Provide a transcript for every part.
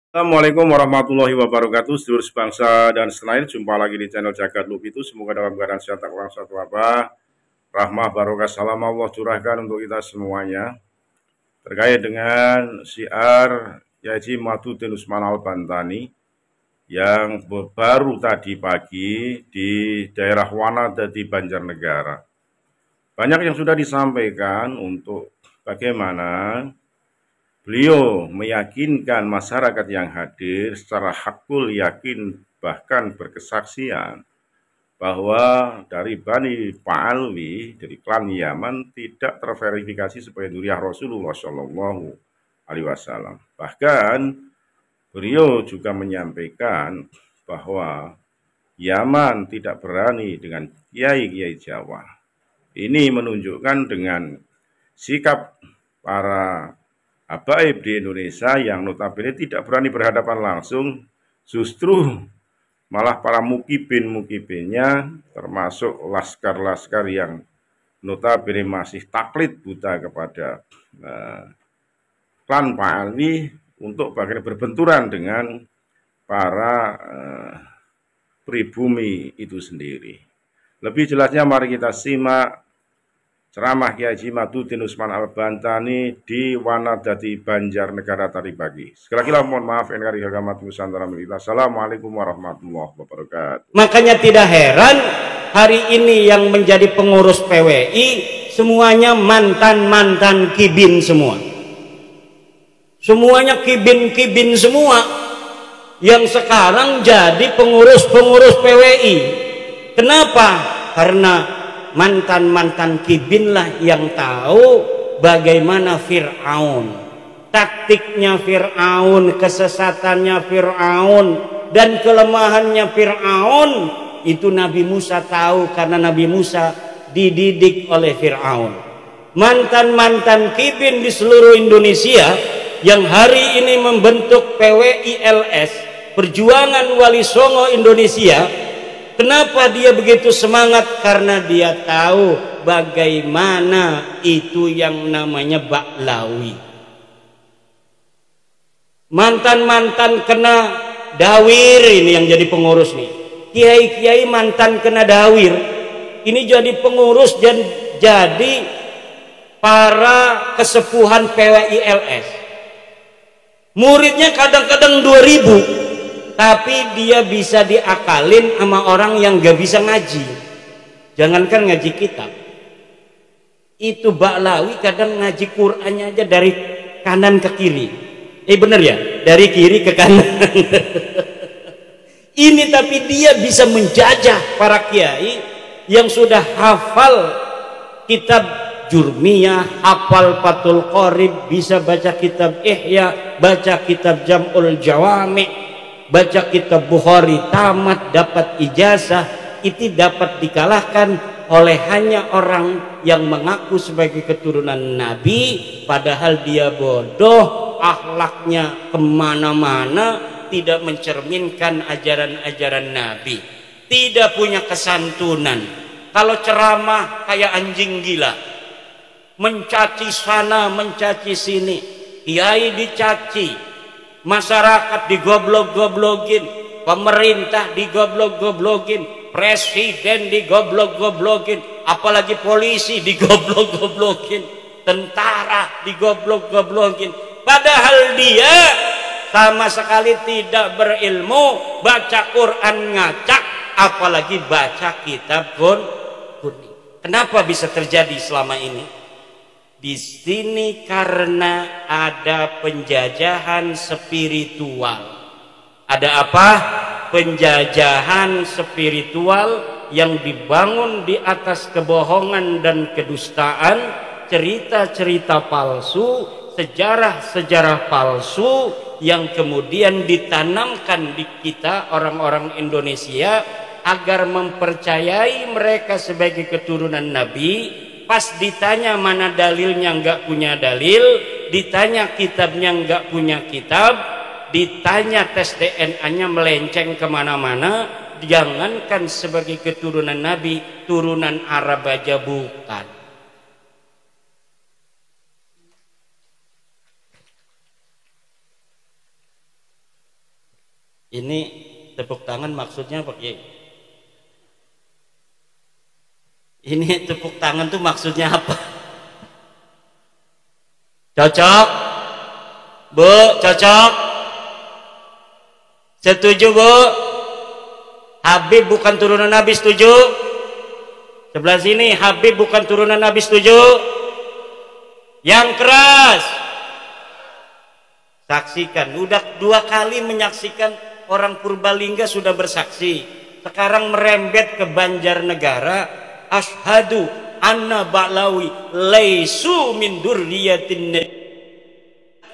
Assalamualaikum warahmatullahi wabarakatuh, sedulur sebangsa dan senayan. Jumpa lagi di channel Jagat Lup itu. Semoga dalam keadaan sehat, tak kurang satu wabah, rahmah, barokah, salam Allah curahkan untuk kita semuanya. Terkait dengan syiar Yaji Madudin Usman Al-Bantani yang baru tadi pagi di daerah Wanada di Banjarnegara. Banyak yang sudah disampaikan untuk bagaimana beliau meyakinkan masyarakat yang hadir secara hakul yakin bahkan berkesaksian bahwa dari Bani Pa'alwi, dari klan Yaman, tidak terverifikasi sebagai zuriyah Rasulullah Shallallahu Alaihi Wasallam. Bahkan beliau juga menyampaikan bahwa Yaman tidak berani dengan kiai-kiai Jawa. Ini menunjukkan dengan sikap para habaib di Indonesia yang notabene tidak berani berhadapan langsung, justru malah para mukibinnya termasuk laskar-laskar yang notabene masih taklid buta kepada klan Pa'alwi untuk bagaimana berbenturan dengan para pribumi itu sendiri. Lebih jelasnya mari kita simak ceramah Kiai Haji Madudin Usman Al-Bantani di Wanadati Banjarnegara tadi pagi. Sekali lagi mohon maaf NKRI Hagamat Nusantara Milita. Assalamualaikum warahmatullahi wabarakatuh. Makanya tidak heran hari ini yang menjadi pengurus PWI semuanya mantan-mantan kibin semua. Semuanya kibin-kibin semua yang sekarang jadi pengurus-pengurus PWI. Kenapa? Karena mantan-mantan kibinlah yang tahu bagaimana Fir'aun, taktiknya Fir'aun, kesesatannya Fir'aun, dan kelemahannya Fir'aun itu Nabi Musa tahu karena Nabi Musa dididik oleh Fir'aun. Mantan-mantan kibin di seluruh Indonesia yang hari ini membentuk PWILS, Perjuangan Wali Songo Indonesia. Kenapa dia begitu semangat? Karena dia tahu bagaimana itu yang namanya Baklawi. Mantan-mantan kena dawir ini yang jadi pengurus nih. Kiai-kiai mantan kena dawir ini jadi pengurus dan jadi para kesepuhan PWILS. Muridnya kadang-kadang 2000, tapi dia bisa diakalin sama orang yang gak bisa ngaji. Jangankan ngaji kitab, itu Baklawi kadang ngaji Qur'annya aja dari kanan ke kiri. Bener ya, dari kiri ke kanan. Ini tapi dia bisa menjajah para kiai yang sudah hafal kitab Jurmiyah, hafal Fathul Qorib, bisa baca kitab Ihya, baca kitab Jam'ul Jawami, baca kitab Bukhari tamat, dapat ijazah. Itu dapat dikalahkan oleh hanya orang yang mengaku sebagai keturunan Nabi, padahal dia bodoh, akhlaknya kemana-mana, tidak mencerminkan ajaran-ajaran Nabi, tidak punya kesantunan. Kalau ceramah kayak anjing gila, mencaci sana mencaci sini, kiai dicaci, masyarakat digoblok-goblokin, pemerintah digoblok-goblokin, presiden digoblok-goblokin, apalagi polisi digoblok-goblokin, tentara digoblok-goblokin, padahal dia sama sekali tidak berilmu, baca Quran ngacak, apalagi baca kitab kuning. Kenapa bisa terjadi selama ini? Di sini karena ada penjajahan spiritual. Ada apa? Penjajahan spiritual yang dibangun di atas kebohongan dan kedustaan, cerita-cerita palsu, sejarah-sejarah palsu yang kemudian ditanamkan di kita orang-orang Indonesia agar mempercayai mereka sebagai keturunan Nabi. Pas ditanya mana dalilnya nggak punya dalil, ditanya kitabnya nggak punya kitab, ditanya tes DNA-nya melenceng kemana-mana. Jangankan sebagai keturunan Nabi, turunan Arab aja bukan. Ini tepuk tangan maksudnya apa Kiai? Ini tepuk tangan tuh maksudnya apa? Cocok? Bu, cocok? Setuju Bu? Habib bukan turunan Nabi, setuju? Sebelah sini, Habib bukan turunan Nabi, setuju? Yang keras. Saksikan, udah 2 kali menyaksikan, orang Purbalingga sudah bersaksi. Sekarang merembet ke Banjarnegara. Asyhadu anna Ba'lawi laisu min durriyatin nabi.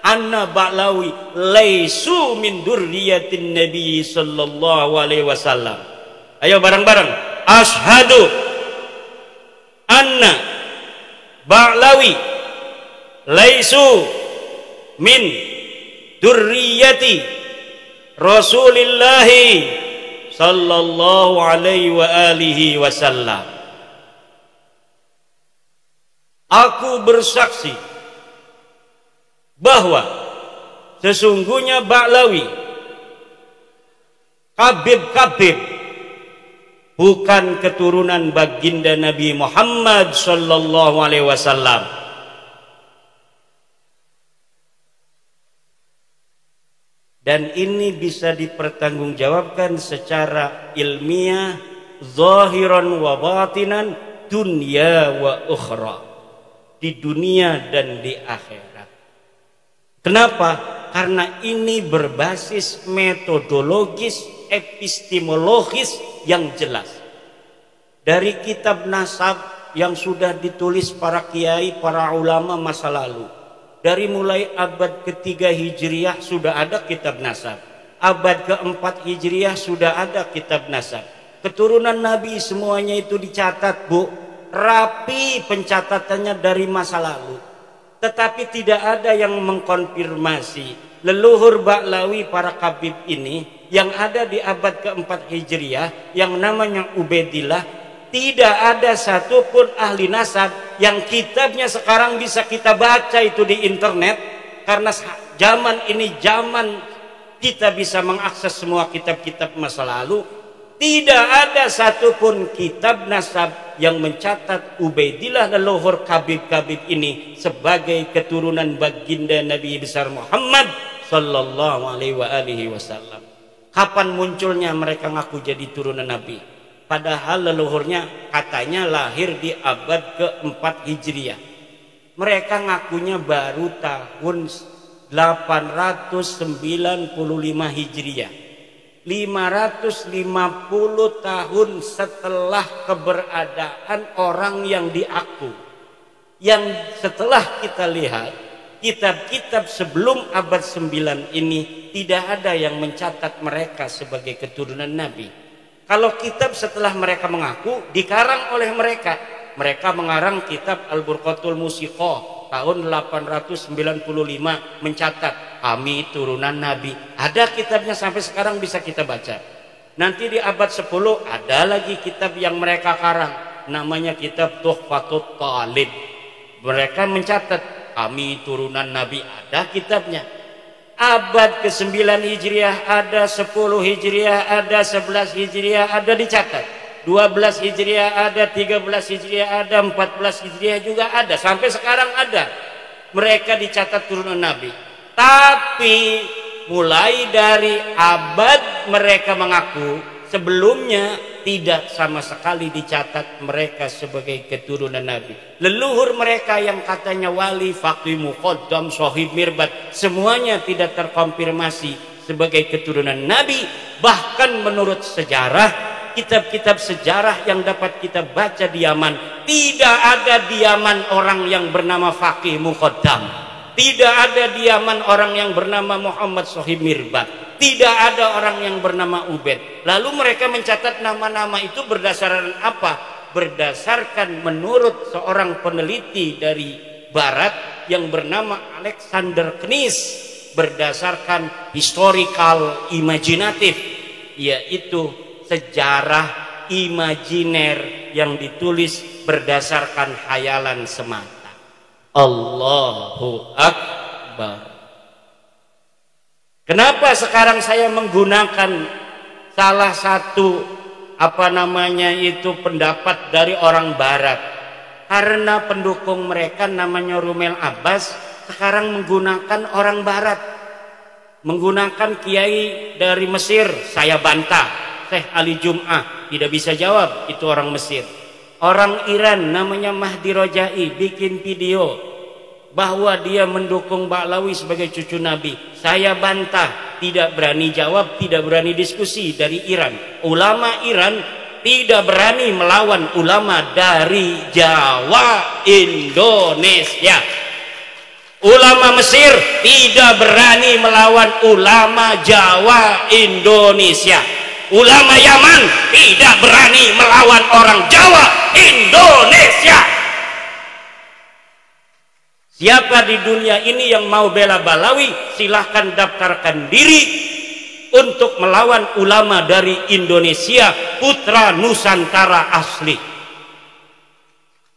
Anna Ba'lawi laisu min durriyatin nabi sallallahu alaihi wasallam. Ayo bareng-bareng. Asyhadu anna Ba'lawi laisu min durriyati Rasulillahi sallallahu alaihi wa alihi wasallam. Aku bersaksi bahwa sesungguhnya Ba'lawi, Kabib-kabib, bukan keturunan baginda Nabi Muhammad sallallahu alaihi wasallam. Dan ini bisa dipertanggungjawabkan secara ilmiah, zahiran wa batinan, dunya wa ukhra, di dunia dan di akhirat. Kenapa? Karena ini berbasis metodologis, epistemologis yang jelas. Dari kitab nasab yang sudah ditulis para kiai, para ulama masa lalu. Dari mulai abad ke-3 Hijriah sudah ada kitab nasab. Abad ke-4 Hijriah sudah ada kitab nasab. Keturunan Nabi semuanya itu dicatat, Bu. Rapi pencatatannya dari masa lalu. Tetapi tidak ada yang mengkonfirmasi leluhur Ba'lawi para kabib ini yang ada di abad ke-4 Hijriah yang namanya Ubaidillah. Tidak ada satupun ahli nasab yang kitabnya sekarang bisa kita baca itu di internet, karena zaman ini zaman kita bisa mengakses semua kitab-kitab masa lalu. Tidak ada satupun kitab nasab yang mencatat Ubaidillah leluhur kabib-kabib ini sebagai keturunan baginda Nabi besar Muhammad sallallahu alaihi wasallam. Kapan munculnya mereka ngaku jadi turunan Nabi? Padahal leluhurnya katanya lahir di abad ke-4 Hijriah. Mereka ngakunya baru tahun 895 Hijriah. 550 tahun setelah keberadaan orang yang diaku. Yang setelah kita lihat kitab-kitab sebelum abad 9 ini tidak ada yang mencatat mereka sebagai keturunan Nabi. Kalau kitab setelah mereka mengaku dikarang oleh mereka. Mereka mengarang kitab Al-Burqatul Musiqah tahun 895 mencatat kami turunan Nabi. Ada kitabnya sampai sekarang bisa kita baca. Nanti di abad 10 ada lagi kitab yang mereka karang, namanya kitab Tuhfatut Talib. Mereka mencatat kami turunan Nabi, ada kitabnya. Abad ke-9 Hijriah ada, 10 Hijriah ada, 11 Hijriah ada dicatat, 12 Hijriah ada, 13 Hijriah ada, 14 Hijriah juga ada, sampai sekarang ada. Mereka dicatat turunan Nabi. Tapi mulai dari abad mereka mengaku, sebelumnya tidak sama sekali dicatat mereka sebagai keturunan Nabi. Leluhur mereka yang katanya wali, faqih, muqaddam, sahib, mirbat, semuanya tidak terkonfirmasi sebagai keturunan Nabi. Bahkan menurut sejarah, kitab-kitab sejarah yang dapat kita baca di Yaman, tidak ada di Yaman orang yang bernama faqih muqaddam. Tidak ada di Yaman orang yang bernama Muhammad sahib mirbat. Tidak ada orang yang bernama Ubaid. Lalu mereka mencatat nama-nama itu berdasarkan apa? Berdasarkan menurut seorang peneliti dari barat yang bernama Alexander Knies, berdasarkan historical imajinatif, yaitu sejarah imajiner yang ditulis berdasarkan khayalan semata. Allahu Akbar. Kenapa sekarang saya menggunakan salah satu pendapat dari orang barat? Karena pendukung mereka namanya Rumel Abbas sekarang menggunakan orang barat, menggunakan kiai dari Mesir. Saya bantah, Syekh Ali Jum'ah tidak bisa jawab, itu orang Mesir. Orang Iran namanya Mahdi Rojai bikin video bahwa dia mendukung Ba'lawi sebagai cucu Nabi. Saya bantah, tidak berani jawab, tidak berani diskusi dari Iran. Ulama Iran tidak berani melawan ulama dari Jawa Indonesia. Ulama Mesir tidak berani melawan ulama Jawa Indonesia. Ulama Yaman tidak berani melawan orang Jawa Indonesia. Siapa di dunia ini yang mau bela Ba'lawi, silahkan daftarkan diri untuk melawan ulama dari Indonesia, putra Nusantara asli.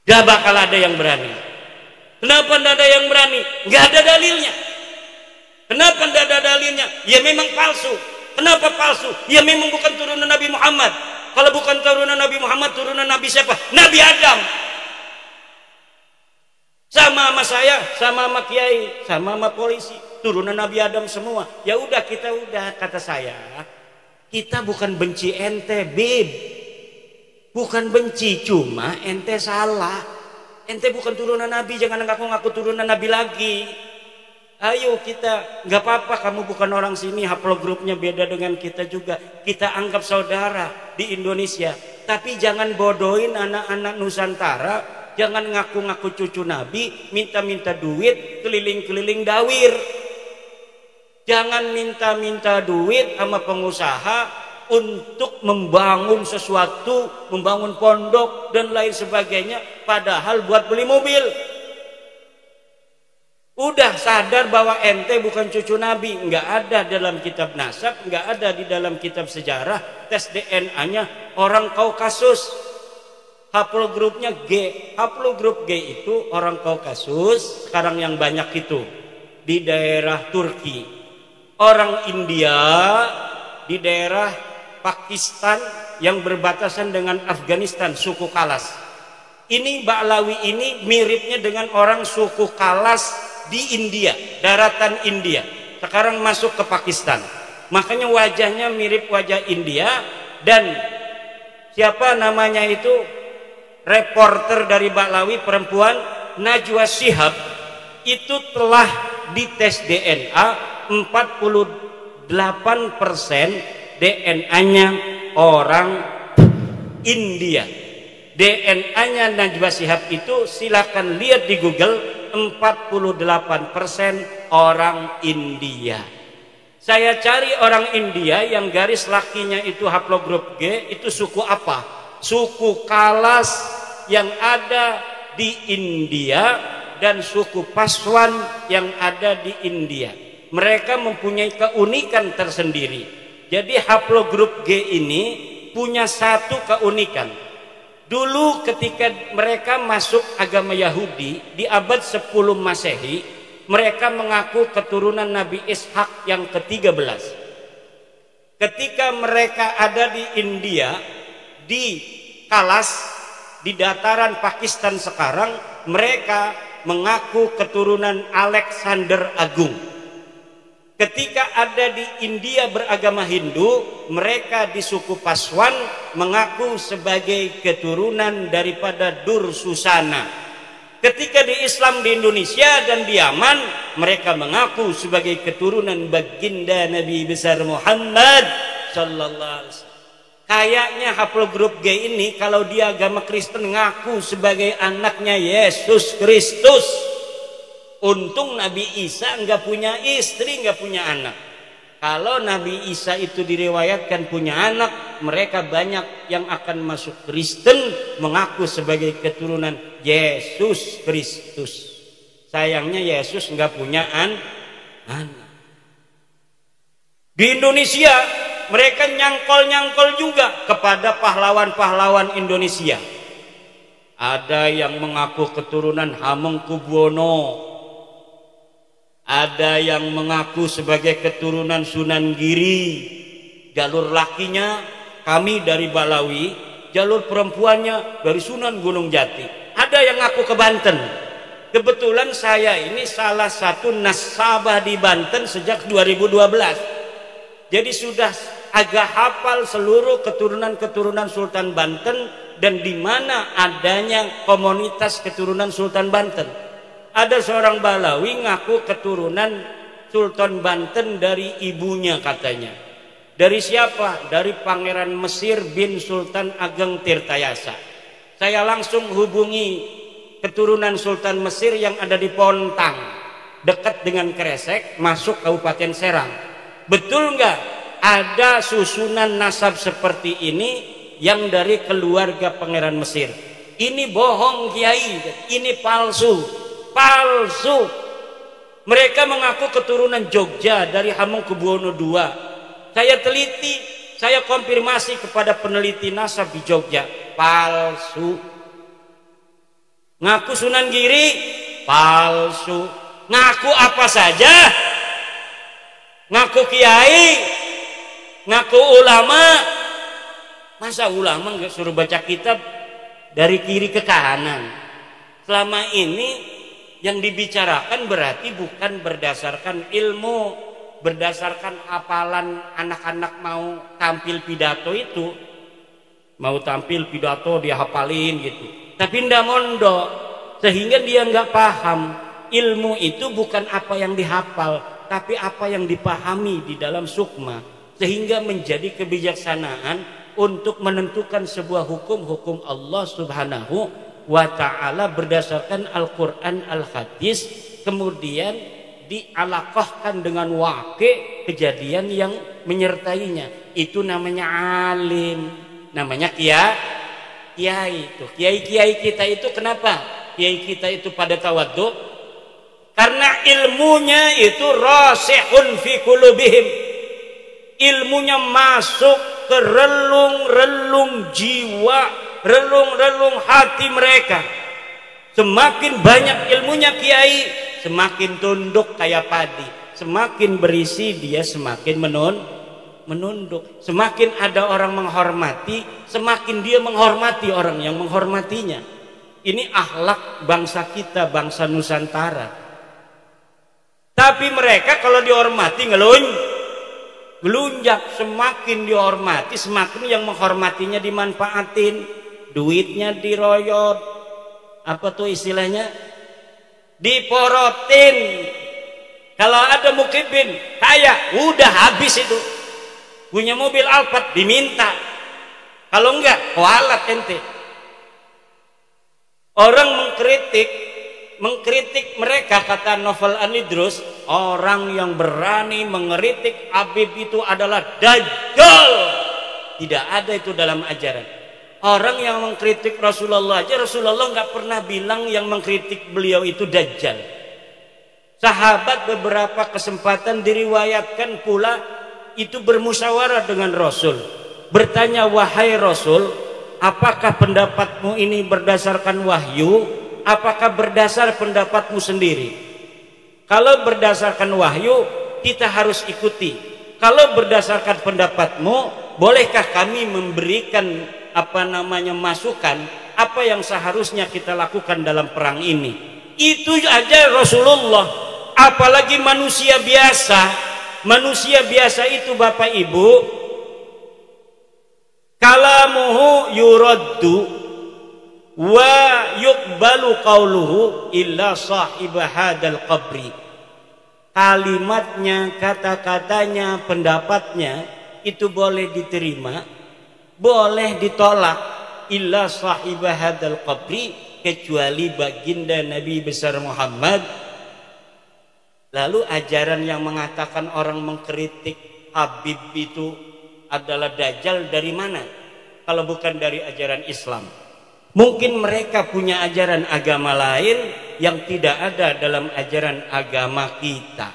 Gak bakal ada yang berani. Kenapa tidak ada yang berani? Gak ada dalilnya. Kenapa tidak ada dalilnya? Ya memang palsu. Kenapa palsu? Ya memang bukan turunan Nabi Muhammad. Kalau bukan turunan Nabi Muhammad, turunan Nabi siapa? Nabi Adam. Sama saya, sama kiai, sama polisi, turunan Nabi Adam semua. Ya udah, kata saya, kita bukan benci ente, Bib. Bukan benci, cuma ente salah. Ente bukan turunan Nabi, jangan ngaku-ngaku turunan Nabi lagi. Ayo kita, nggak apa-apa kamu bukan orang sini, haplogrupnya beda dengan kita juga. Kita anggap saudara di Indonesia. Tapi jangan bodohin anak-anak Nusantara. Jangan ngaku-ngaku cucu Nabi, minta-minta duit, keliling-keliling dawir. Jangan minta-minta duit sama pengusaha untuk membangun sesuatu, membangun pondok dan lain sebagainya, padahal buat beli mobil. Udah sadar bahwa ente bukan cucu Nabi. Nggak ada dalam kitab nasab, nggak ada di dalam kitab sejarah tes DNA-nya orang Kaukasus. Haplogrupnya G. Haplogrup G itu orang Kaukasus, sekarang yang banyak itu di daerah Turki. Orang India di daerah Pakistan yang berbatasan dengan Afghanistan, suku Kalas. Ini Ba'lawi ini miripnya dengan orang suku Kalas di India, daratan India. Sekarang masuk ke Pakistan. Makanya wajahnya mirip wajah India. Dan siapa namanya itu? Reporter dari Ba'lawi perempuan, Najwa Shihab, itu telah dites DNA 48% DNA-nya orang India. DNA-nya Najwa Shihab itu silakan lihat di Google, 48% orang India. Saya cari orang India yang garis lakinya itu haplogrup G, itu suku apa? Suku Kalas yang ada di India dan suku Paswan yang ada di India. Mereka mempunyai keunikan tersendiri. Jadi haplogrup G ini punya satu keunikan. Dulu ketika mereka masuk agama Yahudi di abad 10 Masehi, mereka mengaku keturunan Nabi Ishak yang ke-13. Ketika mereka ada di India, di Kalas, di dataran Pakistan sekarang, mereka mengaku keturunan Alexander Agung. Ketika ada di India beragama Hindu, mereka di suku Paswan mengaku sebagai keturunan daripada Dursusana. Ketika di Islam di Indonesia dan di Yaman, mereka mengaku sebagai keturunan baginda Nabi besar Muhammad sallallahu alaihi wasallam. Kayaknya haplogrup G ini kalau dia agama Kristen ngaku sebagai anaknya Yesus Kristus. Untung Nabi Isa nggak punya istri, nggak punya anak. Kalau Nabi Isa itu diriwayatkan punya anak, mereka banyak yang akan masuk Kristen mengaku sebagai keturunan Yesus Kristus. Sayangnya Yesus nggak punya anak. Di Indonesia mereka nyangkol-nyangkol juga kepada pahlawan-pahlawan Indonesia. Ada yang mengaku keturunan Hamengkubuwono, ada yang mengaku sebagai keturunan Sunan Giri, jalur lakinya kami dari Balawi, jalur perempuannya dari Sunan Gunung Jati. Ada yang ngaku ke Banten. Kebetulan saya ini salah satu nasabah di Banten sejak 2012. Jadi sudah agak hafal seluruh keturunan-keturunan Sultan Banten dan di mana adanya komunitas keturunan Sultan Banten. Ada seorang Balawi ngaku keturunan Sultan Banten dari ibunya katanya. Dari siapa? Dari Pangeran Mesir bin Sultan Ageng Tirtayasa. Saya langsung hubungi keturunan Sultan Mesir yang ada di Pontang, dekat dengan Kresek, masuk Kabupaten Serang. Betul nggak ada susunan nasab seperti ini yang dari keluarga Pangeran Mesir? Ini bohong Kiai, ini palsu, palsu. Mereka mengaku keturunan Jogja dari Hamengkubuwono II. Saya teliti, saya konfirmasi kepada peneliti nasab di Jogja, palsu. Ngaku Sunan Giri, palsu. Ngaku apa saja, ngaku kiai, ngaku ulama. Masa ulama nggak suruh baca kitab dari kiri ke kanan? Selama ini yang dibicarakan berarti bukan berdasarkan ilmu, berdasarkan hafalan anak-anak mau tampil pidato itu. Mau tampil pidato dia hafalin gitu. Tapi ndak mondok, sehingga dia nggak paham. Ilmu itu bukan apa yang dihafal, tapi apa yang dipahami di dalam sukma, sehingga menjadi kebijaksanaan untuk menentukan sebuah hukum Allah Subhanahu wa ta'ala berdasarkan Al-Quran Al-Hadis, kemudian dialaqahkan dengan waqi' kejadian yang menyertainya. Itu namanya alim, namanya kiai. Itu kiai kita itu kenapa kiai kita itu pada tawadhu? Karena ilmunya itu rasihun fi qulubihim, ilmunya masuk ke relung-relung jiwa, relung-relung hati mereka. Semakin banyak ilmunya kiai, semakin tunduk kayak padi. Semakin berisi dia semakin menunduk. Semakin ada orang menghormati, semakin dia menghormati orang yang menghormatinya. Ini akhlak bangsa kita, bangsa Nusantara. Tapi mereka kalau dihormati ngelunjak. Semakin dihormati, semakin yang menghormatinya dimanfaatin, duitnya diroyot, apa tuh istilahnya, diporotin. Kalau ada mukibin kaya, udah habis itu. Punya mobil Alphard diminta, kalau enggak kualat ente. Orang mengkritik mereka, kata Novel Anidrus, orang yang berani mengkritik Habib itu adalah dajjal. Tidak ada itu dalam ajaran. Orang yang mengkritik Rasulullah aja, Rasulullah nggak pernah bilang yang mengkritik beliau itu dajjal. Sahabat beberapa kesempatan diriwayatkan pula itu bermusyawarah dengan Rasul, bertanya, wahai Rasul, apakah pendapatmu ini berdasarkan wahyu, apakah berdasar pendapatmu sendiri? Kalau berdasarkan wahyu kita harus ikuti, kalau berdasarkan pendapatmu bolehkah kami memberikan masukan apa yang seharusnya kita lakukan dalam perang ini? Itu aja Rasulullah, apalagi manusia biasa. Manusia biasa itu Bapak Ibu, kalamuhu yuraddu wa yuqbalu qauluhu illa sahib hadal qabri. Kalimatnya, kata-katanya, pendapatnya itu boleh diterima, boleh ditolak, illa sahib hadal qabri, kecuali baginda Nabi besar Muhammad. Lalu ajaran yang mengatakan orang mengkritik Habib itu adalah dajjal dari mana? Kalau bukan dari ajaran Islam. Mungkin mereka punya ajaran agama lain yang tidak ada dalam ajaran agama kita.